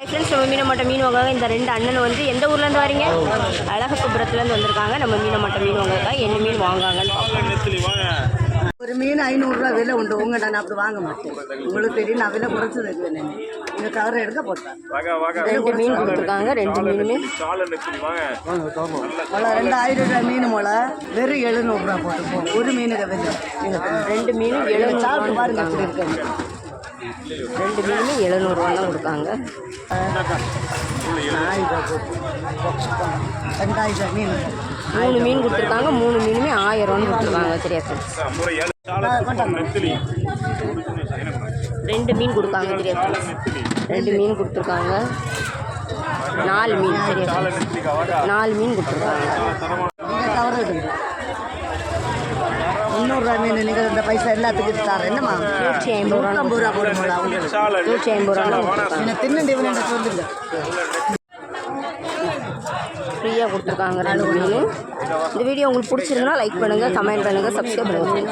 Friends, நம்ம மீனமாட்ட மீன் வாங்க இந்த ரெண்டு அண்ணன் வந்து எந்த ஊர்லேருந்து வரீங்க? அழகப்புபுரத்துலேருந்து வந்திருக்காங்க. நம்ம மீனமாட்ட மீன் வாங்க என்ன மீன் வாங்காங்கன்னு பார்ப்போம். ஒரு மீன் 500 ரூபா விலை உண்டு. உங்க நான் அப்படி வாங்க மாட்டேன். உங்களுக்கு தெரியும், நான் விலை குறைச்சி வைக்கிறேன். இந்த கவரை எடுக்க போட்டேன். ரெண்டு மீன் கொடுத்துருக்காங்க. ரெண்டு மீனுமே மொளை 2000 ரூபா மீன் மொளை வெறும் 700 ரூபா போட்டுப்போம். ஒரு மீனுக்கு விலை. ரெண்டு மீனும் 700 சாப்பிட்டு பாருங்க அப்படி இருக்கு. ரெண்டு மீனுமே 700 ரூபா தான் கொடுத்தாங்க. 2000 மீன் 3 மீன் கொடுத்துருக்காங்க. 3 மீனுமே 1000 ரூபான்னு கொடுத்துருக்காங்க. சரியா ஃப்ரெண்ட்ஸ், 2 மீன் கொடுக்காங்க. சரியா ஃப்ரெண்ட்ஸ், 2 மீன் கொடுத்துருக்காங்க. 4 மீன். சரியா ஃப்ரெண்ட்ஸ், 4 மீன் கொடுத்துருக்காங்க. நீங்கள் கவர் எடுங்க. 300 ரூபா மீன் நீங்கள் இந்த பைசா எல்லாத்துக்கும் தரேன். என்னம்மா 150 ரூபா போடுங்களா? 150 ரூபா கொடுத்துருக்காங்க. நீங்கள் தின்னு இவன் சொல்லுங்க. ஃப்ரீயாக கொடுத்துருக்காங்க 2 மீன். இந்த வீடியோ உங்களுக்கு பிடிச்சிருந்தா லைக் பண்ணுங்கள், கமெண்ட் பண்ணுங்கள், சப்ஸ்கிரைப் பண்ணுங்கள்.